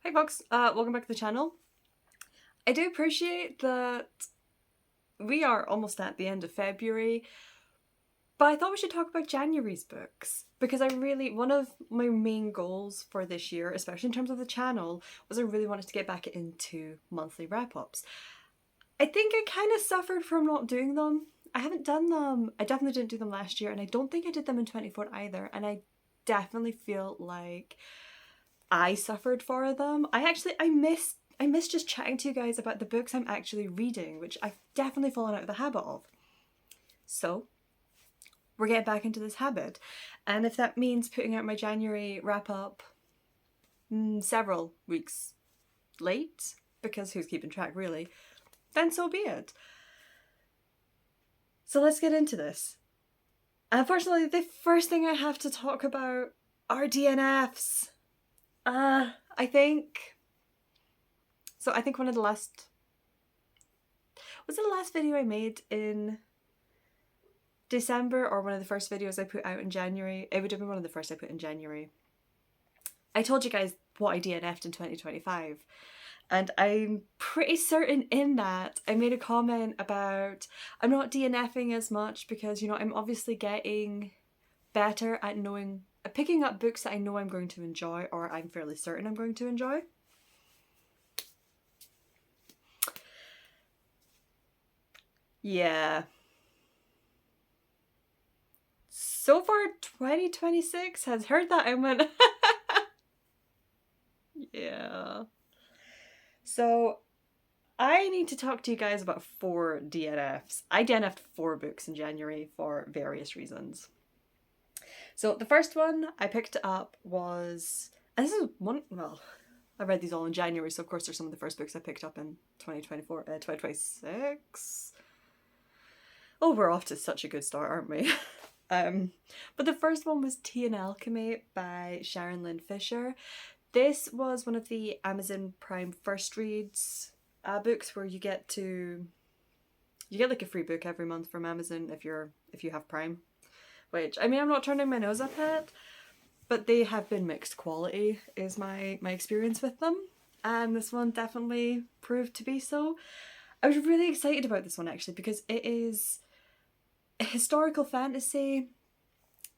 Hey folks, welcome back to the channel. I do appreciate that we are almost at the end of February, but I thought we should talk about January's books because one of my main goals for this year, especially in terms of the channel, was I really wanted to get back into monthly wrap-ups. I think I kind of suffered from not doing them. I haven't done them. I definitely didn't do them last year, and I don't think I did them in 24 either, and I definitely feel like I suffered for them. I miss just chatting to you guys about the books I'm actually reading, which I've definitely fallen out of the habit of. So we're getting back into this habit. And if that means putting out my January wrap up several weeks late, because who's keeping track really, then so be it. So let's get into this. Unfortunately, the first thing I have to talk about are DNFs. I think So I think one of the last... Was it the last video I made in December or one of the first videos I put out in January? It would have been one of the first I put in January. I told you guys what I DNF'd in 2025. And I'm pretty certain in that I made a comment about I'm not DNFing as much because, I'm obviously getting better at picking up books that I know I'm going to enjoy, or I'm fairly certain I'm going to enjoy. Yeah. So far, 2026 has heard that and went, yeah. So, I need to talk to you guys about 4 DNFs. I DNF'd 4 books in January for various reasons. So, the first one I picked up was, and this is one, well, I read these all in January, so of course they're some of the first books I picked up in 2026. Oh, we're off to such a good start, aren't we? But the first one was Tea and Alchemy by Sharon Lynn Fisher. This was one of the Amazon Prime first reads books where you get like a free book every month from Amazon if you have Prime. Which, I mean, I'm not turning my nose up at, but they have been mixed quality is my experience with them. And this one definitely proved to be so. I was really excited about this one actually because it is a historical fantasy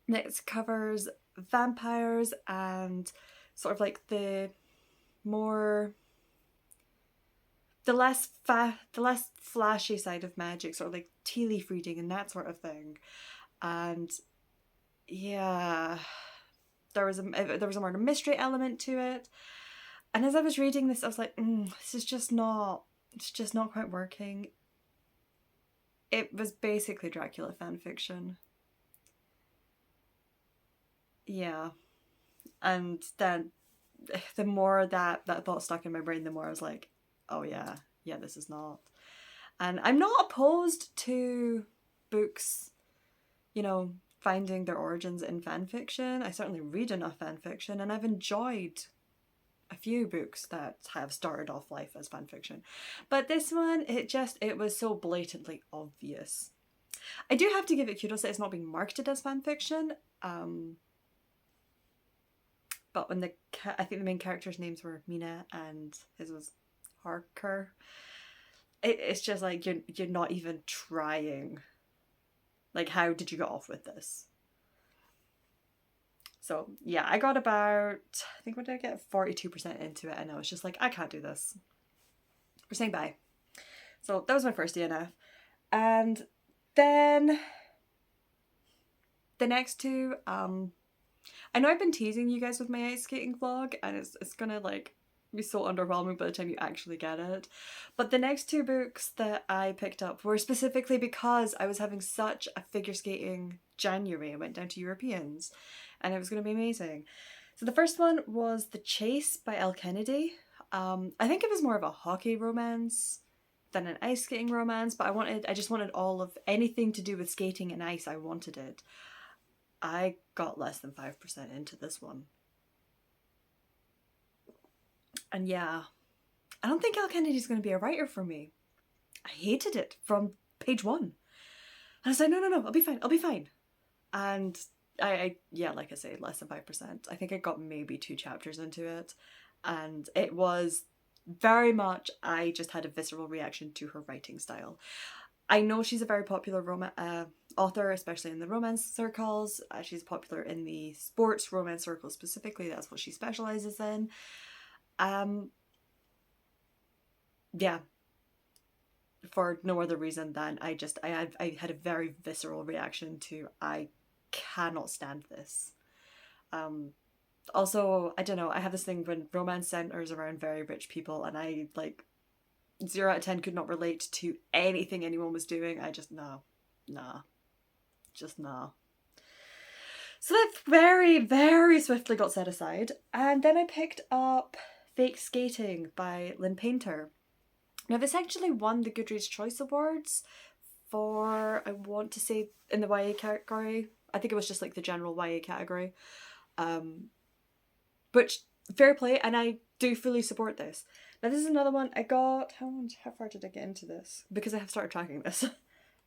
that covers vampires and sort of like the less flashy side of magic, sort of like tea leaf reading and that sort of thing. And yeah, there was a murder mystery element to it. And as I was reading this, I was like, it's just not quite working. It was basically Dracula fanfiction. Yeah. And then the more that thought stuck in my brain, the more I was like, oh yeah, this is not. And I'm not opposed to books, finding their origins in fanfiction. I certainly read enough fanfiction, and I've enjoyed a few books that have started off life as fanfiction. But this one, it was so blatantly obvious. I do have to give it kudos that it's not being marketed as fanfiction. But when I think the main characters' names were Mina and his was Harker. It's just like you're not even trying. Like, how did you get off with this? So yeah, I got about, I think, what did I get? 42% into it, and I was just like, I can't do this. We're saying bye. So that was my first DNF. And then the next two, I know I've been teasing you guys with my ice skating vlog, and it's gonna like be so underwhelming by the time you actually get it. But the next 2 books that I picked up were specifically because I was having such a figure skating January. I went down to Europeans and it was going to be amazing. So the first one was The Chase by Elle Kennedy. I think it was more of a hockey romance than an ice skating romance, but I just wanted all of anything to do with skating and ice. I wanted it. I got less than 5% into this one. And yeah, I don't think Elle Kennedy's going to be a writer for me. I hated it from page 1. And I was like, no, I'll be fine. And I like I say, less than 5%. I think I got maybe 2 chapters into it. And it was very much, I just had a visceral reaction to her writing style. I know she's a very popular author, especially in the romance circles. She's popular in the sports romance circles specifically. That's what she specializes in. Yeah, for no other reason than I had a very visceral reaction to, I cannot stand this. Also, I don't know, I have this thing when romance centers around very rich people, and I like 0 out of 10 could not relate to anything anyone was doing. I just, nah. Just nah. So that very, very swiftly got set aside. And then I picked up Fake Skating by Lynn Painter. Now, this actually won the Goodreads Choice Awards for, I want to say, in the YA category. I think it was just like the general YA category. But fair play, and I do fully support this. Now, this is another one I got. How far did I get into this? Because I have started tracking this.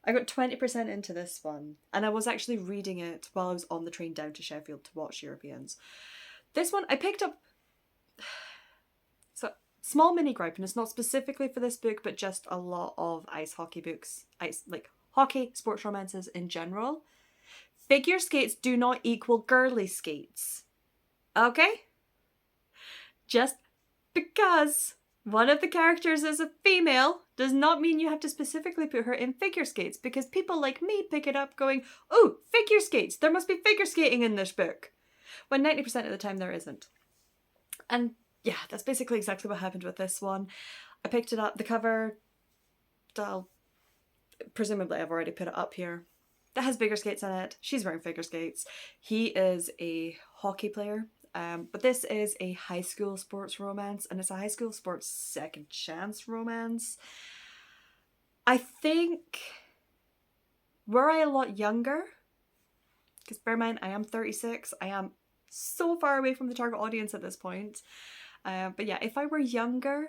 I got 20% into this one, and I was actually reading it while I was on the train down to Sheffield to watch Europeans. This one I picked up. So, small mini gripe, and it's not specifically for this book, but just a lot of ice hockey books, like hockey, sports romances in general. Figure skates do not equal girly skates. Okay? Just because one of the characters is a female does not mean you have to specifically put her in figure skates, because people like me pick it up going, oh, figure skates, there must be figure skating in this book, when 90% of the time there isn't. And yeah, that's basically exactly what happened with this one. I picked it up, the cover, presumably I've already put it up here, that has figure skates in it. She's wearing figure skates. He is a hockey player. But this is a high school sports romance, and it's a high school sports second chance romance. I think, were I a lot younger, because bear in mind, I am 36, I am so far away from the target audience at this point. But yeah, if I were younger,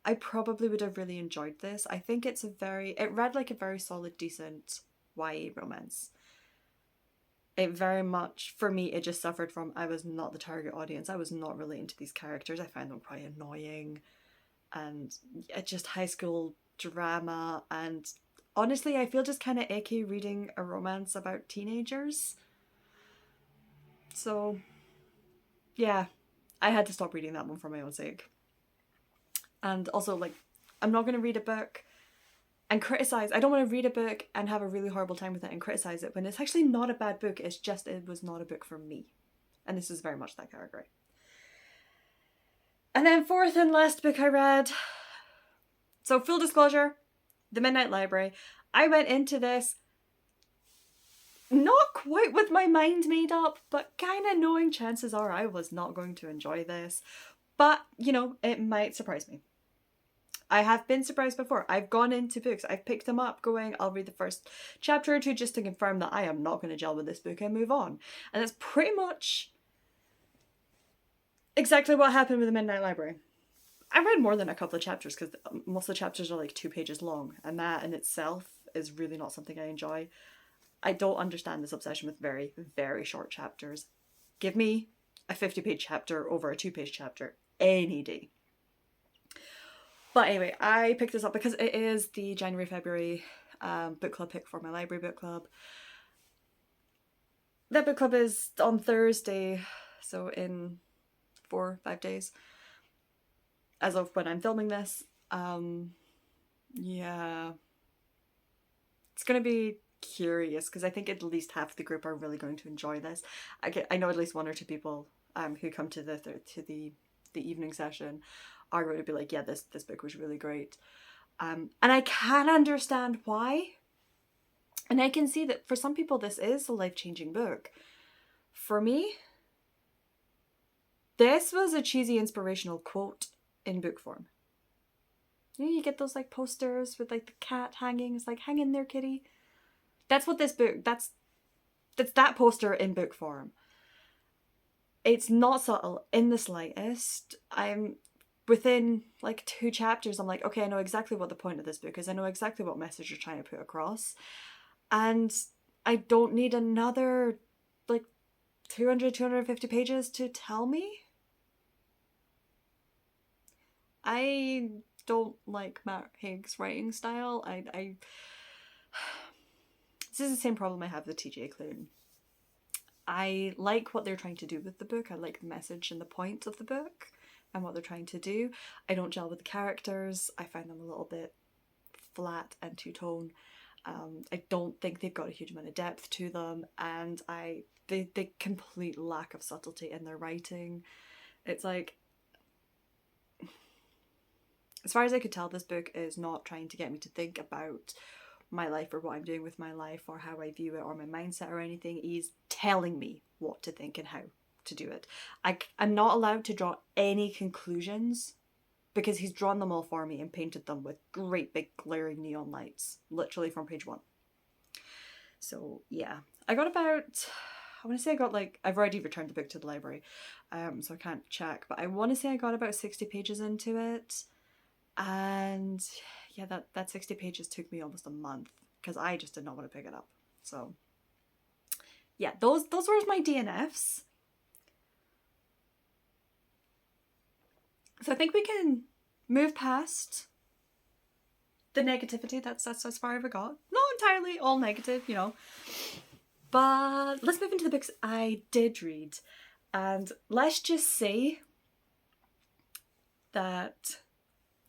I probably would have really enjoyed this. I think it read like a very solid, decent YA romance. It very much, for me, it just suffered from, I was not the target audience. I was not really into these characters. I found them quite annoying. And it's just high school drama. And honestly, I feel just kind of icky reading a romance about teenagers. So, yeah, I had to stop reading that one for my own sake. And also, like, I'm not going to read a book and criticize. I don't want to read a book and have a really horrible time with it and criticize it when it's actually not a bad book. It's just, it was not a book for me. And this is very much that category. And then fourth and last book I read. So full disclosure, The Midnight Library. I went into this not quite with my mind made up, but kind of knowing chances are I was not going to enjoy this. But, you know, it might surprise me. I have been surprised before. I've gone into books, I've picked them up going, I'll read the first chapter or two just to confirm that I am not going to gel with this book and move on. And that's pretty much exactly what happened with The Midnight Library. I read more than a couple of chapters because most of the chapters are like 2 pages long, and that in itself is really not something I enjoy. I don't understand this obsession with very, very short chapters. Give me a 50-page chapter over a 2-page chapter any day. But anyway, I picked this up because it is the January-February book club pick for my library book club. That book club is on Thursday, so in 4 or 5 days. As of when I'm filming this. Yeah. It's going to be curious because I think at least half the group are really going to enjoy this. I know at least 1 or 2 people who come to the evening session are going to be like, yeah, this book was really great. And I can understand why. And I can see that for some people this is a life-changing book. For me, this was a cheesy inspirational quote in book form. You know, you get those like posters with like the cat hanging. It's like, hang in there, kitty. That's what this book, that's that poster in book form. It's not subtle in the slightest. I'm within like 2 chapters, I'm like, okay, I know exactly what the point of this book is. I know exactly what message you're trying to put across. And I don't need another like 250 pages to tell me. I don't like Matt Haig's writing style. This is the same problem I have with TJ Klune. I like what they're trying to do with the book. I like the message and the point of the book and what they're trying to do. I don't gel with the characters. I find them a little bit flat and two-tone. I don't think they've got a huge amount of depth to them, and they complete lack of subtlety in their writing. It's like, as far as I could tell, this book is not trying to get me to think about my life or what I'm doing with my life or how I view it or my mindset or anything. He's telling me what to think and how to do it. I'm not allowed to draw any conclusions because he's drawn them all for me and painted them with great big glaring neon lights, literally from page 1. So yeah, I got about, I want to say I got like, I've already returned the book to the library, so I can't check, but I want to say I got about 60 pages into it. And yeah, that 60 pages took me almost a month because I just did not want to pick it up. So yeah, those were my DNFs. So I think we can move past the negativity. That's as far as we got. Not entirely all negative, you know. But let's move into the books I did read. And let's just say that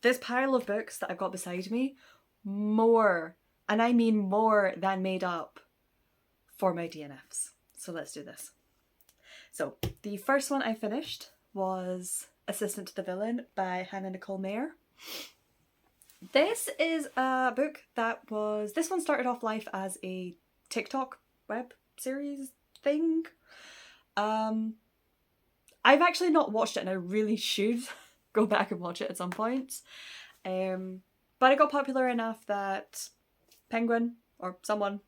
this pile of books that I've got beside me, more, and I mean more than made up for my DNFs. So let's do this. So the first one I finished was Assistant to the Villain by Hannah Nicole Mayer. This is a book that was, this one started off life as a TikTok web series thing. I've actually not watched it and I really should go back and watch it at some point. But it got popular enough that Penguin or someone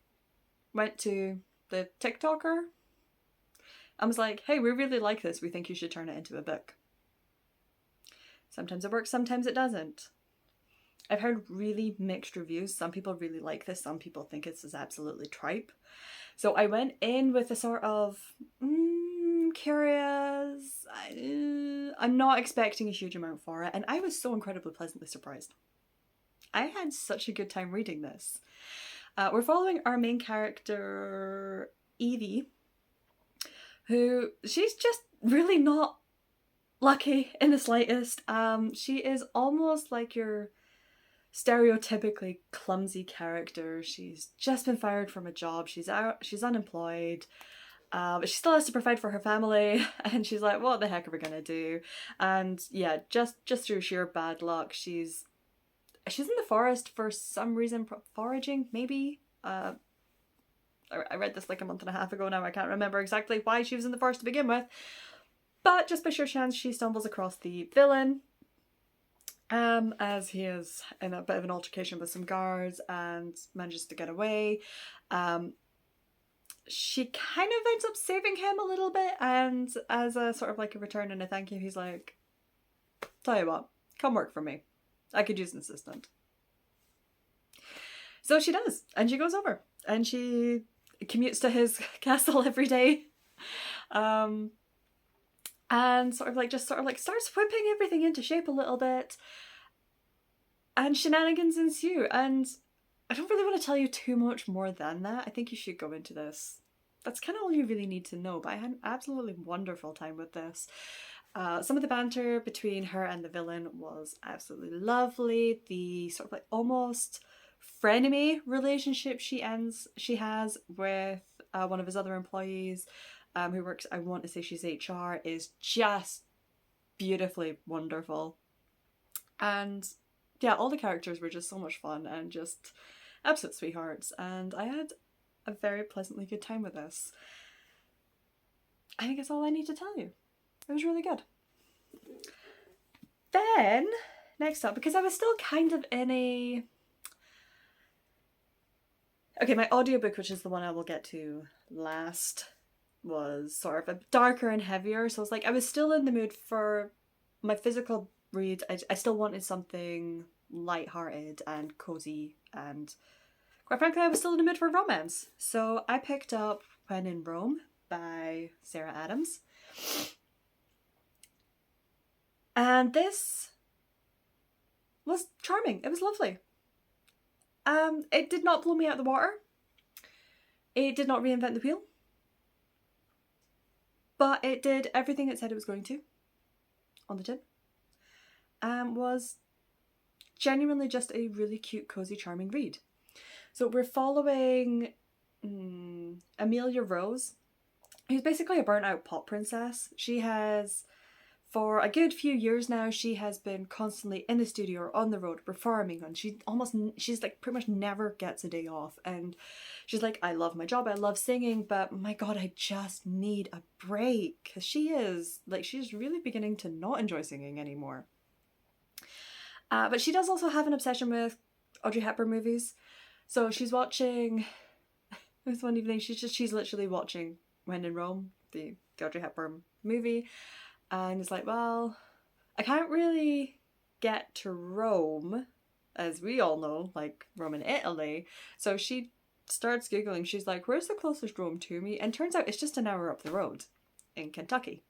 went to the TikToker and was like, hey, we really like this, we think you should turn it into a book. Sometimes it works, sometimes it doesn't. I've heard really mixed reviews. Some people really like this, some people think it's absolutely tripe. So I went in with a sort of curious, I'm not expecting a huge amount for it, and I was so incredibly pleasantly surprised. I had such a good time reading this. We're following our main character, Evie, who, she's just really not lucky in the slightest. She is almost like your stereotypically clumsy character. She's just been fired from a job, she's unemployed, but she still has to provide for her family, and she's like, what the heck are we gonna do? And yeah, just through sheer bad luck, she's in the forest for some reason, foraging maybe. I read this like a month and a half ago now, I can't remember exactly why she was in the forest to begin with, but just by sheer chance she stumbles across the villain, as he is in a bit of an altercation with some guards and manages to get away. She kind of ends up saving him a little bit, and as a sort of like a return and a thank you, he's like, tell you what, come work for me, I could use an assistant. So she does, and she goes over and she commutes to his castle every day, and sort of like starts whipping everything into shape a little bit, and shenanigans ensue. And I don't really want to tell you too much more than that. I think you should go into this. That's kind of all you really need to know, but I had an absolutely wonderful time with this. Some of the banter between her and the villain was absolutely lovely. The sort of like almost frenemy relationship she has with one of his other employees, who works, I want to say she's HR, is just beautifully wonderful. And yeah, all the characters were just so much fun and just absolute sweethearts, and I had a very pleasantly good time with this. I think that's all I need to tell you. It was really good. Then, next up, because I was still kind of in a... Okay, my audiobook, which is the one I will get to last, was sort of a darker and heavier, so I was still in the mood for my physical read. I still wanted something light-hearted and cozy, and quite frankly I was still in the mood for romance. So I picked up When in Rome by Sarah Adams. And this was charming. It was lovely. It did not blow me out of the water. It did not reinvent the wheel. But it did everything it said it was going to on the tin. Was genuinely just a really cute, cozy, charming read. So we're following Amelia Rose, who's basically a burnt out pop princess. She has, for a good few years now, she has been constantly in the studio or on the road performing, and she's like pretty much never gets a day off. And she's like, I love my job, I love singing, but my god, I just need a break. Because she's really beginning to not enjoy singing anymore. But she does also have an obsession with Audrey Hepburn movies. So she's watching, this one evening, she's literally watching When in Rome, the Audrey Hepburn movie. And it's like, well, I can't really get to Rome, as we all know, like Rome in Italy. So she starts Googling. She's like, where's the closest Rome to me? And turns out it's just an hour up the road in Kentucky.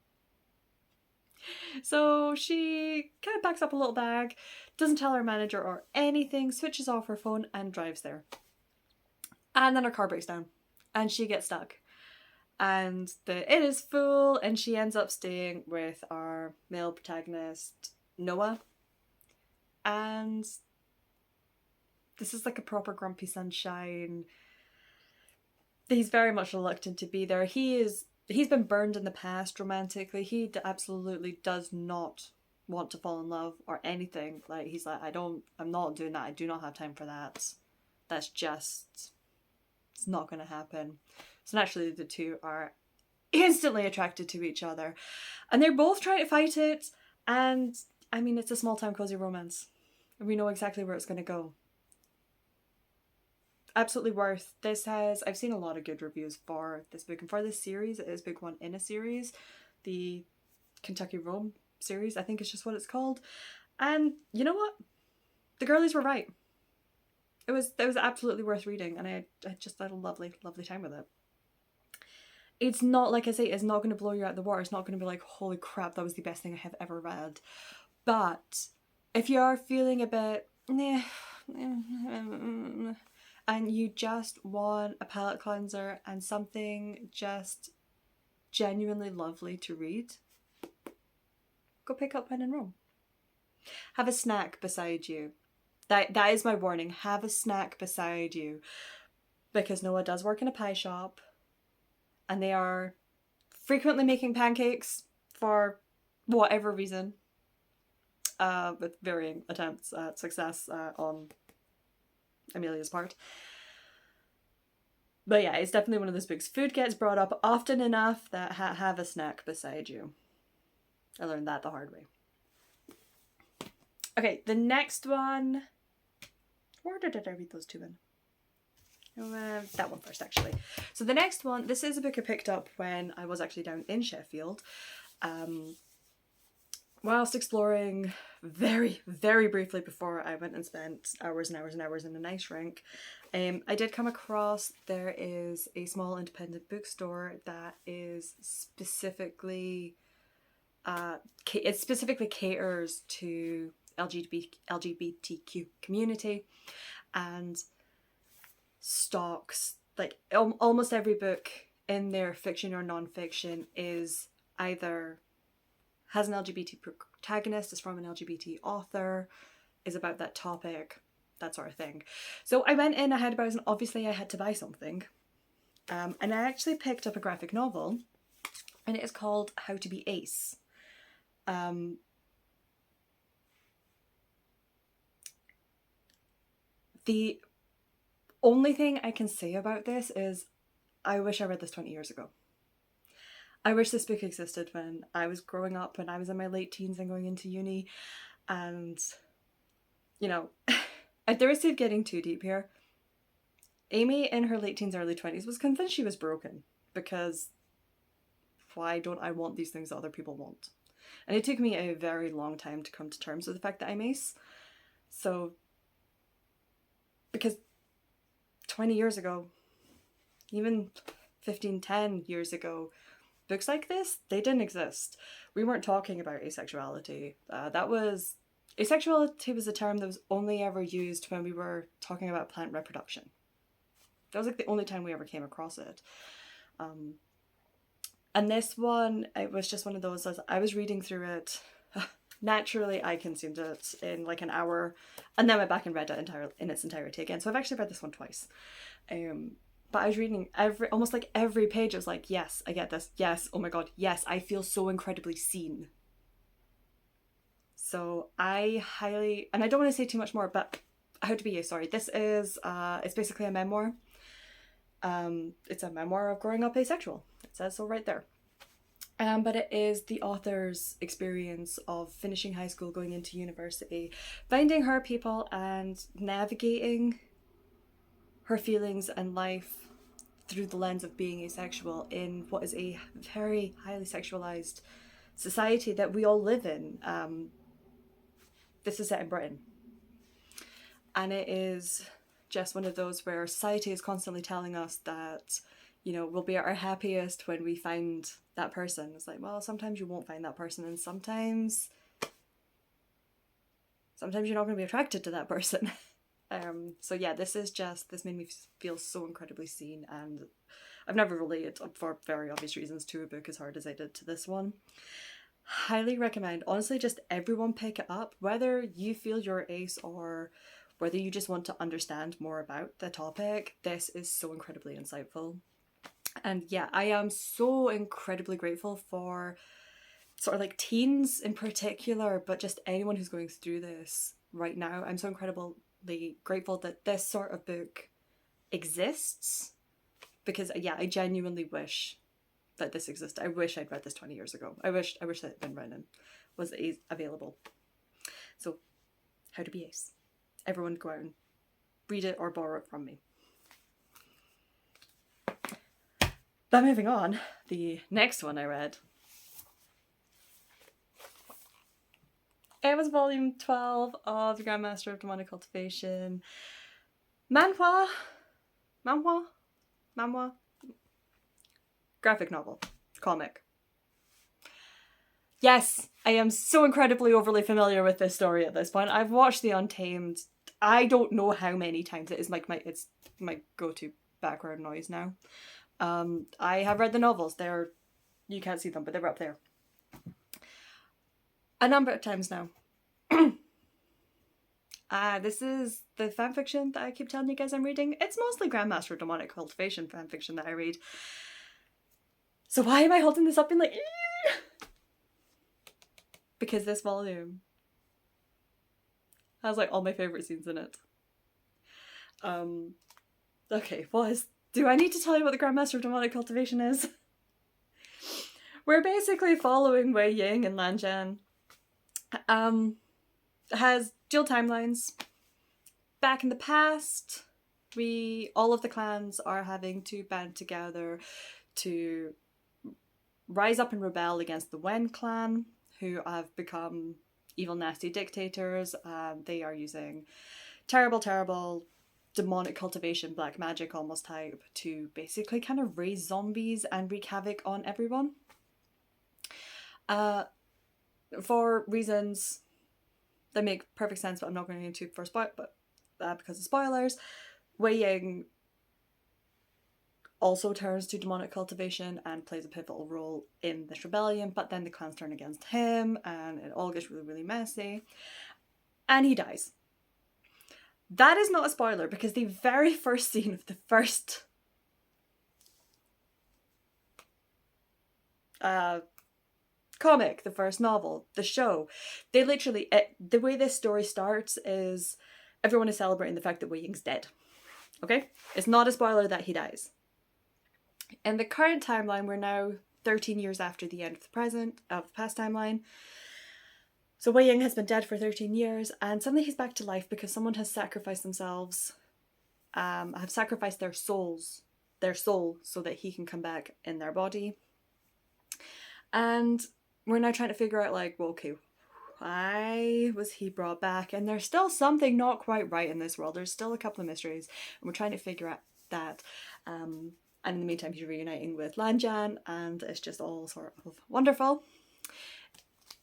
So she kind of packs up a little bag, doesn't tell her manager or anything, switches off her phone and drives there. And then her car breaks down and she gets stuck. And it is full, and she ends up staying with our male protagonist, Noah. And this is like a proper grumpy sunshine. He's very much reluctant to be there. He's been burned in the past romantically. He absolutely does not want to fall in love or anything. Like, he's like, I'm not doing that. I do not have time for that. That's just, it's not going to happen. So naturally the two are instantly attracted to each other. And they're both trying to fight it. And I mean, it's a small town cozy romance. And we know exactly where it's going to go. Absolutely worth. I've seen a lot of good reviews for this book. And for this series, it is book one in a series. The Kentucky Rome series, I think is just what it's called. And you know what? The girlies were right. It was absolutely worth reading. And I just had a lovely, lovely time with it. It's not, like I say, it's not going to blow you out of the water. It's not going to be like, holy crap, that was the best thing I have ever read. But if you are feeling a bit, and you just want a palate cleanser and something just genuinely lovely to read, go pick up When in Rome. Have a snack beside you. That is my warning. Have a snack beside you. Because Noah does work in a pie shop. And they are frequently making pancakes for whatever reason, with varying attempts at success on Amelia's part. But yeah, it's definitely one of those books. Food gets brought up often enough that have a snack beside you. I learned that the hard way. Okay, the next one. Where did I read those two in? That one first, actually. So the next one, this is a book I picked up when I was actually down in Sheffield. Whilst exploring very, very briefly before I went and spent hours and hours and hours in an ice rink, I did come across, there is a small independent bookstore that is specifically, it specifically caters to LGBTQ community, and stocks like almost every book in their fiction or non-fiction is either has an LGBT protagonist, is from an LGBT author, is about that topic, that sort of thing. So I went in, I had about, and obviously I had to buy something, and I actually picked up a graphic novel, and it is called How to Be Ace. The only thing I can say about this is I wish I read this 20 years ago. I wish this book existed when I was growing up, when I was in my late teens and going into uni. And, you know, at the risk of getting too deep here, Amy in her late teens, early 20s was convinced she was broken, because why don't I want these things that other people want? And it took me a very long time to come to terms with the fact that I'm ace. So, because 20 years ago, even 10 years ago, books like this, they didn't exist. We weren't talking about asexuality. That was asexuality was a term that was only ever used when we were talking about plant reproduction. That was like the only time we ever came across it. And this one, it was just one of those, as I was reading through it, naturally I consumed it in like an hour and then went back and read it in its entirety again. So I've actually read this one twice. But I was reading almost like every page. I was like, yes, I get this. Yes, oh my god, yes, I feel so incredibly seen. So I highly, and I don't want to say too much more, but How to Be You, sorry. This is, it's basically a memoir. It's a memoir of growing up asexual. It says so right there. But it is the author's experience of finishing high school, going into university, finding her people and navigating her feelings and life through the lens of being asexual in what is a very highly sexualized society that we all live in. This is set in Britain. And it is just one of those where society is constantly telling us that, you know, we'll be at our happiest when we find that person. It's like, well, sometimes you won't find that person, and sometimes you're not going to be attracted to that person. So yeah, this made me feel so incredibly seen, and I've never related, for very obvious reasons, to a book as hard as I did to this one. Highly recommend. Honestly, just everyone pick it up, whether you feel you're ace or whether you just want to understand more about the topic. This is so incredibly insightful. And yeah, I am so incredibly grateful for sort of like teens in particular, but just anyone who's going through this right now. I'm so incredibly grateful that this sort of book exists, because yeah, I genuinely wish that this existed. I wish I'd read this 20 years ago. I wish that it had been written, was available. So, How to Be Ace. Everyone go out and read it or borrow it from me. But moving on, the next one I read, it was volume 12 of the Grandmaster of Demonic Cultivation. Manhwa? Graphic novel. Comic. Yes, I am so incredibly overly familiar with this story at this point. I've watched The Untamed, I don't know how many times. It is like it's my go-to background noise now. I have read the novels. You can't see them, but they're up there a number of times now. This is the fanfiction that I keep telling you guys I'm reading. It's mostly Grandmaster of Demonic Cultivation fanfiction that I read. So why am I holding this up being like, eee? Because this volume has like all my favourite scenes in it. Okay, do I need to tell you what the Grandmaster of Demonic Cultivation is? We're basically following Wei Ying and Lan Zhan. Has dual timelines. Back in the past, all of the clans are having to band together to rise up and rebel against the Wen clan, who have become evil, nasty dictators. They are using terrible demonic cultivation, black magic almost type, to basically kind of raise zombies and wreak havoc on everyone. For reasons that make perfect sense, but I'm not going into because of spoilers, Wei Ying also turns to demonic cultivation and plays a pivotal role in this rebellion, but then the clans turn against him and it all gets really messy, and he dies. That is not a spoiler, because the very first scene of the first comic, the first novel, the show, they literally, the way this story starts is everyone is celebrating the fact that Wei Ying's dead. Okay? It's not a spoiler that he dies. In the current timeline, we're now 13 years after the end of the past timeline. So Wei Ying has been dead for 13 years, and suddenly he's back to life because someone has sacrificed themselves, have sacrificed their soul, so that he can come back in their body. And we're now trying to figure out, like, well, okay, why was he brought back? And there's still something not quite right in this world. There's still a couple of mysteries, and we're trying to figure out that. And in the meantime, he's reuniting with Lan Zhan, and it's just all sort of wonderful.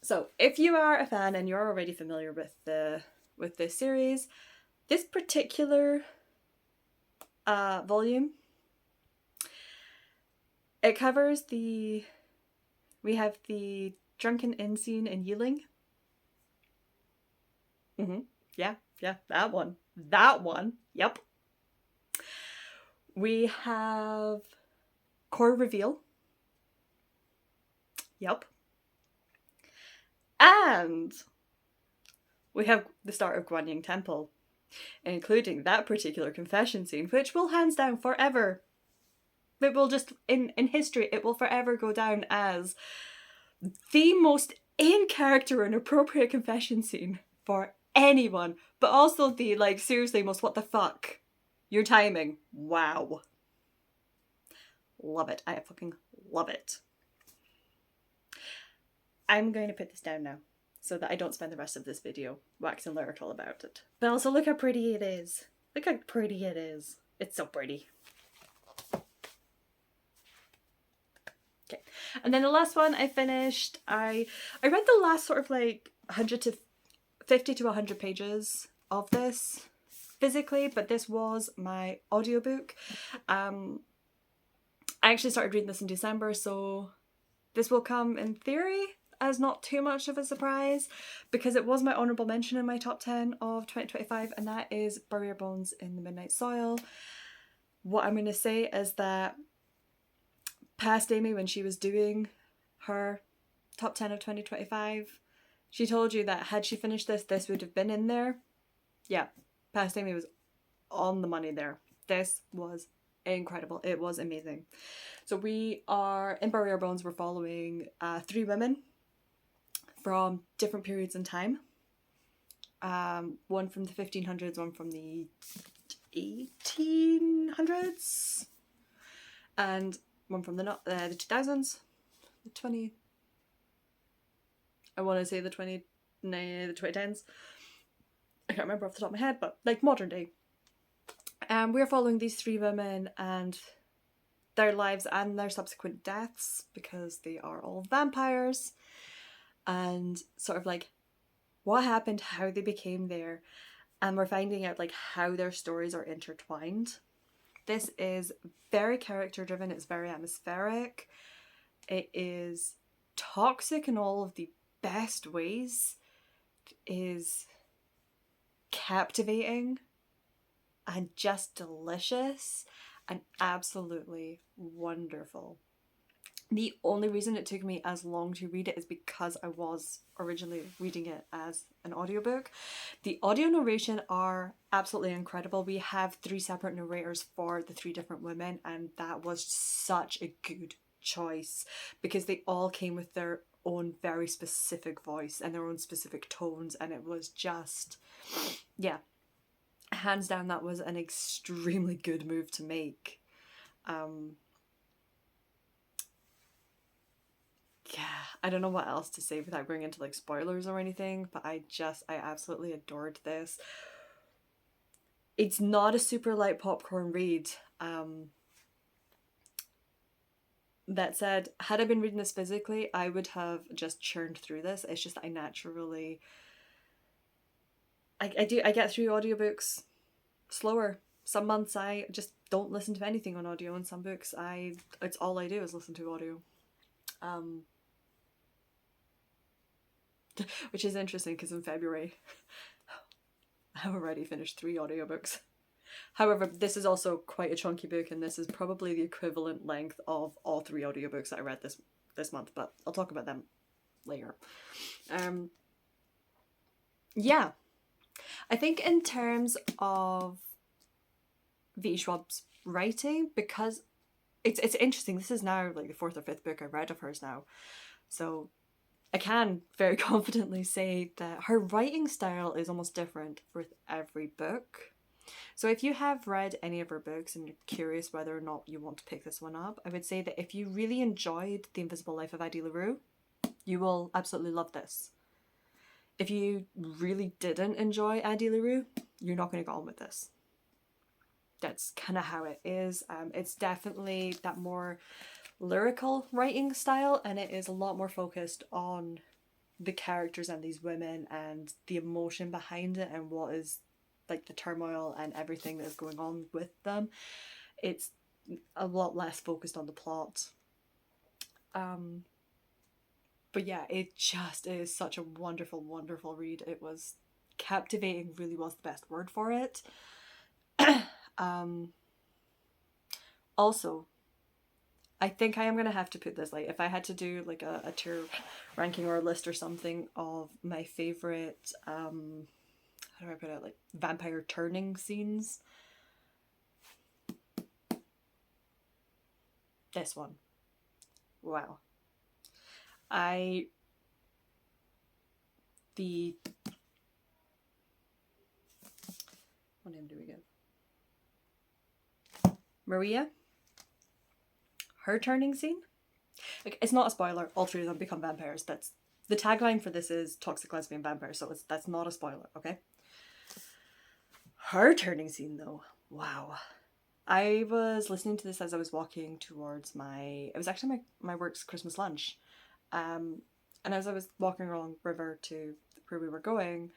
So if you are a fan and you're already familiar with this series, this particular volume, it covers we have the drunken inn scene in Yiling. Yeah, that one, yep. We have core reveal, yep. And we have the start of Guanying Temple, including that particular confession scene, which will hands down forever. It will just, in history, it will forever go down as the most in-character and appropriate confession scene for anyone, but also the, like, seriously most what the fuck. Your timing. Wow. Love it. I fucking love it. I'm going to put this down now so that I don't spend the rest of this video waxing lyrical about it. But also look how pretty it is. Look how pretty it is. It's so pretty. Okay. And then the last one I finished, I read the last sort of like 50 to 100 pages of this physically, but this was my audiobook. I actually started reading this in December, so this will come in theory as not too much of a surprise, because it was my honourable mention in my top 10 of 2025, and that is Bury Your Bones in the Midnight Soil. What I'm going to say is that past Amy, when she was doing her top 10 of 2025, she told you that had she finished this would have been in there. Yeah, past Amy was on the money there. This was incredible. It was amazing. So we are, in Bury Our Bones, we're following 3 women from different periods in time. One from the 1500s, one from the 1800s, and one from the 2000s, the 20. I want to say the 2010s. I can't remember off the top of my head, but like modern day. We're following these 3 women and their lives and their subsequent deaths, because they are all vampires, and sort of like what happened, how they became there, and we're finding out like how their stories are intertwined. This is very character driven, it's very atmospheric, it is toxic in all of the best ways, it is captivating and just delicious and absolutely wonderful. The only reason it took me as long to read it is because I was originally reading it as an audiobook. The audio narration are absolutely incredible. We have 3 separate narrators for the 3 different women, and that was such a good choice because they all came with their own very specific voice and their own specific tones, and it was just, yeah, hands down, that was an extremely good move to make. Yeah, I don't know what else to say without going into like spoilers or anything, but I absolutely adored this. It's not a super light popcorn read. That said, had I been reading this physically, I would have just churned through this. It's just that I naturally, I get through audiobooks slower. Some months I just don't listen to anything on audio, and some books it's all I do is listen to audio. Which is interesting because in February I've already finished 3 audiobooks. However, this is also quite a chunky book, and this is probably the equivalent length of all 3 audiobooks that I read this month, but I'll talk about them later. Yeah, I think in terms of V. Schwab's writing, because it's interesting, this is now like the 4th or 5th book I read of hers now, so I can very confidently say that her writing style is almost different with every book. So if you have read any of her books and you're curious whether or not you want to pick this one up, I would say that if you really enjoyed The Invisible Life of Addie LaRue, you will absolutely love this. If you really didn't enjoy Addie LaRue, you're not going to get on with this. That's kind of how it is. It's definitely that more lyrical writing style, and it is a lot more focused on the characters and these women and the emotion behind it and what is like the turmoil and everything that is going on with them. It's a lot less focused on the plot. But yeah, it just is such a wonderful, wonderful read. It was captivating, really was the best word for it. Also, I think I am going to have to put this, like, if I had to do like a tier ranking or a list or something of my favourite, how do I put it, like, vampire turning scenes. This one. Wow. What name do we give? Maria? Her turning scene? Like, it's not a spoiler, all three of them become vampires. That's the tagline for this is toxic lesbian vampire, so that's not a spoiler, okay? Her turning scene though, wow. I was listening to this as I was walking towards it was actually my work's Christmas lunch. And as I was walking along the river to where we were going,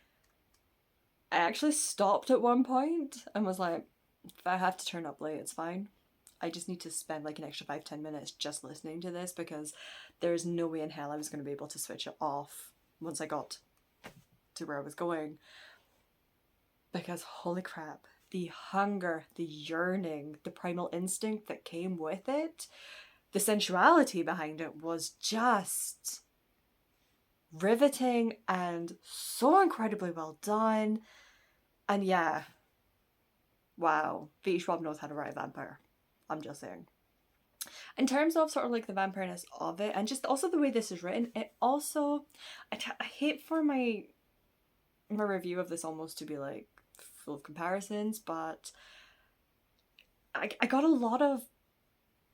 I actually stopped at one point and was like, if I have to turn up late, it's fine. I just need to spend like an extra 5-10 minutes just listening to this, because there's no way in hell I was going to be able to switch it off once I got to where I was going. Because holy crap, the hunger, the yearning, the primal instinct that came with it, the sensuality behind it was just riveting and so incredibly well done. And yeah, wow, V. Schwab knows how to write a vampire. I'm just saying. In terms of sort of like the vampireness of it, and just also the way this is written, it also, I hate for my review of this almost to be like full of comparisons, but I got a lot of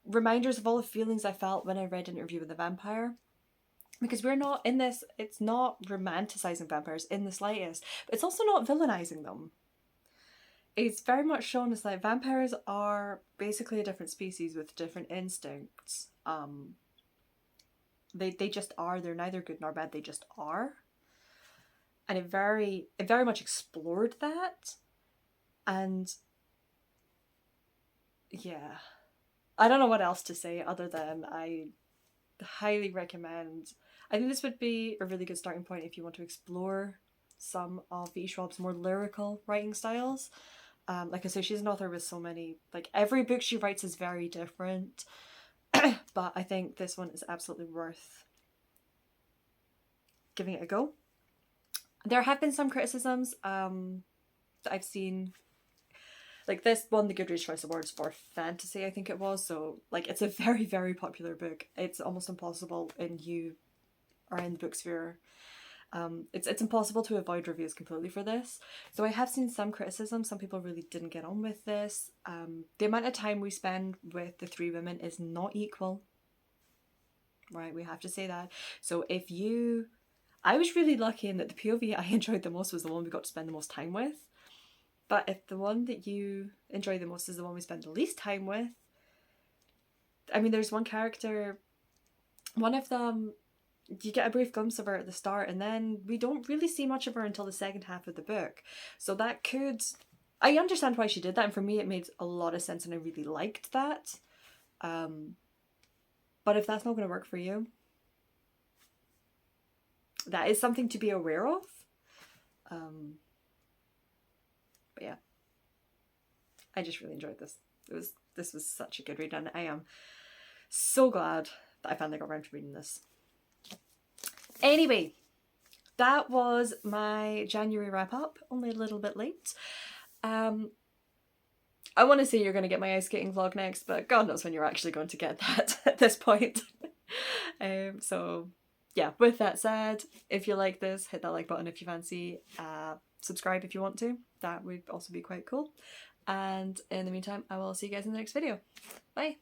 reminders of all the feelings I felt when I read Interview with the Vampire. Because we're not in this, it's not romanticizing vampires in the slightest, but it's also not villainizing them. It's very much shown as like vampires are basically a different species with different instincts. They just are. They're neither good nor bad. They just are. And it very much explored that. And yeah, I don't know what else to say other than I highly recommend. I think this would be a really good starting point if you want to explore some of V. Schwab's more lyrical writing styles. Like I say, she's an author with so many, like every book she writes is very different, but I think this one is absolutely worth giving it a go. There have been some criticisms that I've seen. Like this won the Goodreads Choice Awards for fantasy, I think it was, so like it's a very, very popular book. It's almost impossible in the book sphere. It's impossible to avoid reviews completely for this. So I have seen some criticism. Some people really didn't get on with this. The amount of time we spend with the three women is not equal. Right, we have to say that. So I was really lucky in that the POV I enjoyed the most was the one we got to spend the most time with. But if the one that you enjoy the most is the one we spend the least time with, I mean, there's one character, one of them, you get a brief glimpse of her at the start and then we don't really see much of her until the second half of the book. So that could, I understand why she did that, and for me it made a lot of sense and I really liked that. But if that's not going to work for you, that is something to be aware of. But yeah, I just really enjoyed this. This was such a good read, and I am so glad that I finally got around to reading this. Anyway, that was my January wrap up, only a little bit late. I want to say you're going to get my ice skating vlog next, but God knows when you're actually going to get that at this point. So yeah, with that said, if you like this, hit that like button if you fancy. Subscribe if you want to. That would also be quite cool. And in the meantime, I will see you guys in the next video. Bye!